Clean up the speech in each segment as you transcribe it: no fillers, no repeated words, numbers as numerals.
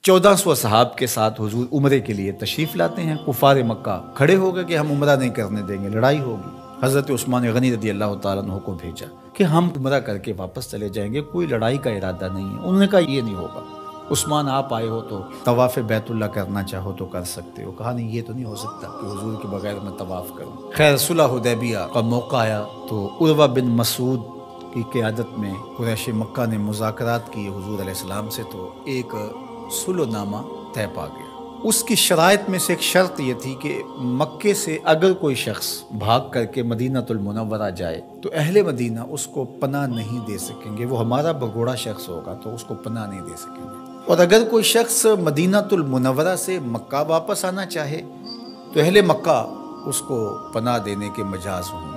1400 असहाब के साथ हुजूर उम्रे के लिए तशरीफ़ लाते हैं। कुफार मक्का खड़े हो गए कि हम उम्रा नहीं करने देंगे, लड़ाई होगी। हज़रत उस्मान गनी रज़ी अल्लाह तआला अन्हु को भेजा कि हम उम्रा करके वापस चले जाएंगे, कोई लड़ाई का इरादा नहीं है। उन्होंने कहा ये नहीं होगा, उस्मान आप आए हो तो तवाफ़ बैतुल्लाह करना चाहो तो कर सकते हो। कहा नहीं, ये तो नहीं हो सकता कि हुजूर के बगैर मैं तवाफ़ करूँ। खैर सुलह हुदैबिया का मौका आया तो उर्वा बिन मसूद की क़यादत में कुरैश मक्का ने मुज़ाकरात किए हुजूर अलैहिस्सलाम से, तो एक सुलहनामा तय पा गया। उसकी शराइत में से एक शर्त ये थी कि मक्के से अगर कोई शख्स भाग करके मदीनातुल मुनव्वरा जाए तो अहले मदीना उसको पनाह नहीं दे सकेंगे। वो हमारा बगोड़ा शख्स होगा तो उसको पनाह नहीं दे सकेंगे। और अगर कोई शख्स मदीनातुल मुनव्वरा से मक्का वापस आना चाहे तो अहले मक्का उसको पनाह देने के मजाज होंगे।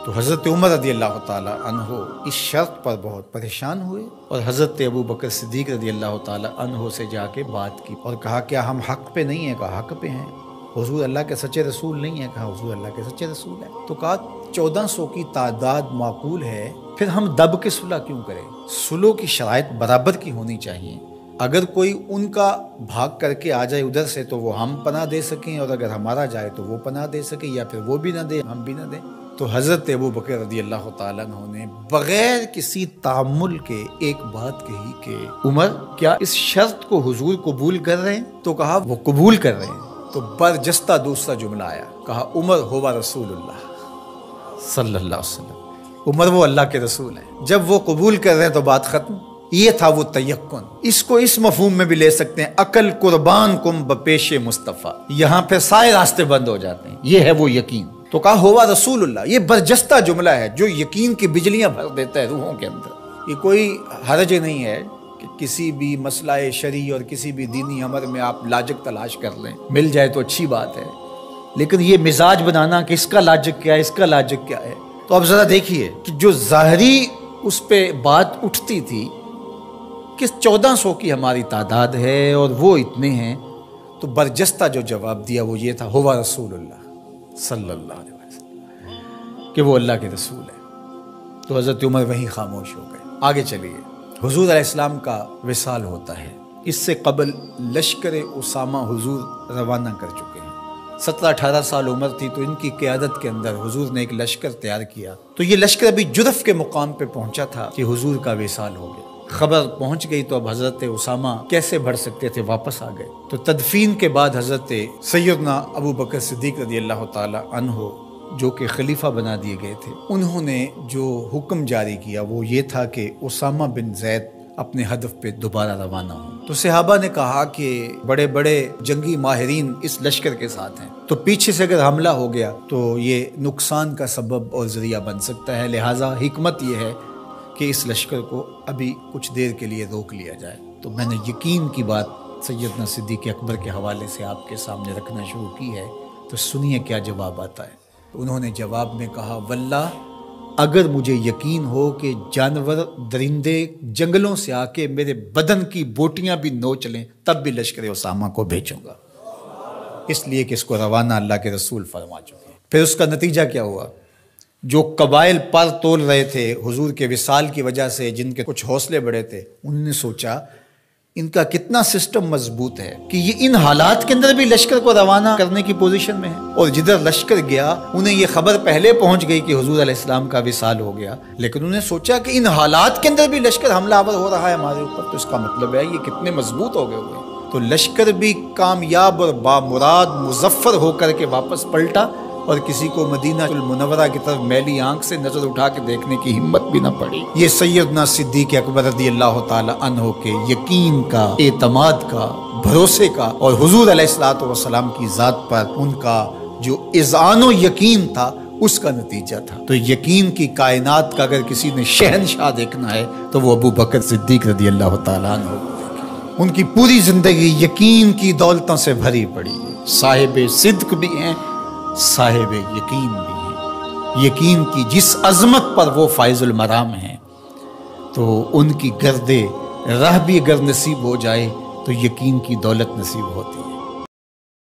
तो हज़रत उमर रज़ी अल्लाह ताला अन्हो इस शर्त पर बहुत परेशान हुए और हज़रत अबू बकर सिद्दीक़ रज़ी अल्लाह ताला अन्हो से जाके बात की और कहा क्या हम हक़ पे नहीं हैं? कहा हक़ पे हैं। हुज़ूर अल्लाह के सच्चे रसूल नहीं है? कहा हुज़ूर अल्लाह के सच्चे रसूल हैं। तो कहा 1400 की तादाद माकूल है, फिर हम दब के सुलह क्यों करें? सुलह की शराइत बराबर की होनी चाहिए। अगर कोई उनका भाग करके आ जाए उधर से तो वो हम पनाह दे सकें, और अगर हमारा जाए तो वो पनाह दे सके, या फिर वो भी ना दे हम भी ना दें। तो हज़रत अबू बकर रज़ी अल्लाह तआला अन्हु ने बग़ैर किसी तामुल के एक बात कही कि उमर क्या इस शर्त को हुजूर कबूल कर रहे हैं? तो कहा वो कबूल कर रहे हैं। तो बरजस्ता दूसरा जुमला आया, कहा उमर हुवा रसूलुल्लाह सल्लल्लाहु अलैहि वसल्लम, उमर वो अल्लाह के रसूल हैं। जब वो कबूल कर रहे हैं तो बात खत्म। ये था वो तयक्कुन। इसको इस मफहूम में भी ले सकते हैं, अकल कुर्बान कुम बपेश मुस्तफ़ा। यहाँ पे सारे रास्ते बंद हो जाते हैं। ये है वो यकीन। तो कहा हुवा रसूलुल्लाह, ये बरजस्ता जुमला है जो यकीन की बिजलियां भर देता है रूहों के अंदर। ये कोई हरज नहीं है कि किसी भी मसला शरी और किसी भी दीनी अमर में आप लाजक तलाश कर लें, मिल जाए तो अच्छी बात है, लेकिन ये मिजाज बनाना कि इसका लाजक क्या है, इसका लाजक क्या है। तो अब जरा देखिए कि जो ज़ाहरी उस पर बात उठती थी कि 1400 की हमारी तादाद है और वो इतने हैं, तो बरजस्ता जो जवाब दिया वो ये था हुवा रसूलुल्लाह सल्लल्लाहु अलैहि वसल्लम, कि वो अल्लाह के रसूल है। तो हज़रत उमर वहीं खामोश हो गए। आगे चलिए, हुजूर अलैहिस्सलाम का विसाल होता है। इससे कबल लश्कर उसामा हुजूर रवाना कर चुके हैं। 17-18 साल उम्र थी तो इनकी क़यादत के अंदर हुजूर ने एक लश्कर तैयार किया। तो ये लश्कर अभी जुरफ के मुकाम पे पहुंचा था कि हुजूर का विसाल हो गया। खबर पहुंच गई तो अब हज़रत उसामा कैसे बढ़ सकते थे, वापस आ गए। तो तदफीन के बाद हज़रत सैयदना अबू बकर सिद्दीक़ रज़ी अल्लाह ताला अन्हु जो कि खलीफा बना दिए गए थे, उन्होंने जो हुक्म जारी किया वो ये था कि उसामा बिन ज़ैद अपने हदफ पे दोबारा रवाना हो। तो सहाबा ने कहा कि बड़े बड़े जंगी माहिरीन इस लश्कर के साथ हैं, तो पीछे से अगर हमला हो गया तो ये नुकसान का सबब और ज़रिया बन सकता है। लिहाजा हिकमत ये है कि इस लश्कर को अभी कुछ देर के लिए रोक लिया जाए। तो मैंने यकीन की बात सैयदना सिद्दीक़ अकबर के हवाले से आपके सामने रखना शुरू की है, तो सुनिए क्या जवाब आता है। तो उन्होंने जवाब में कहा, वल्लाह अगर मुझे यकीन हो कि जानवर दरिंदे जंगलों से आके मेरे बदन की बोटियां भी नोच लें, तब भी लश्कर उसामा को भेजूंगा, इसलिए कि इसको रवाना अल्लाह के रसूल फरमा चुके हैं। फिर उसका नतीजा क्या हुआ? जो कबाइल पर तोल रहे थे हुजूर के विसाल की वजह से, जिनके कुछ हौसले बड़े थे, उन्होंने सोचा इनका कितना सिस्टम मजबूत है कि ये इन हालात के अंदर भी लश्कर को रवाना करने की पोजीशन में है। और जिधर लश्कर गया उन्हें ये खबर पहले पहुंच गई कि हुजूर अलैहिस्सलाम का विसाल हो गया, लेकिन उन्होंने सोचा कि इन हालात के अंदर भी लश्कर हमलावर हो रहा है हमारे ऊपर, तो इसका मतलब है ये कितने मजबूत हो गए हुए। तो लश्कर भी कामयाब और बामुराद मुजफ्फर होकर के वापस पलटा और किसी को मदीनातुल मुनव्वरा की तरफ मैली आंख से नजर उठा के देखने की हिम्मत भी न पड़ी। ये सैयदना सिद्दीक़ अकबर रज़ी अल्लाह ताला अन्हु के यकीन का, एतमाद का, भरोसे का और हुजूर अलैहिस्सलातु वस्सलाम की ज़ात पर उनका जो इज़ान व यकीन था उसका नतीजा था। तो यकीन की कायनात का अगर किसी ने शहनशाह देखना है तो वो अबू बकर सिद्दीक़ रज़ी अल्लाह ताला अन्हु। उनकी पूरी जिंदगी यकीन की दौलतों से भरी पड़ी है। साहिब सिद्क भी हैं, साहिब यकीन भी है। यकीन की जिस अजमत पर वो फाइजुल मराम हैं, तो उनकी गर्दे राह भी अगर नसीब हो जाए तो यकीन की दौलत नसीब होती है।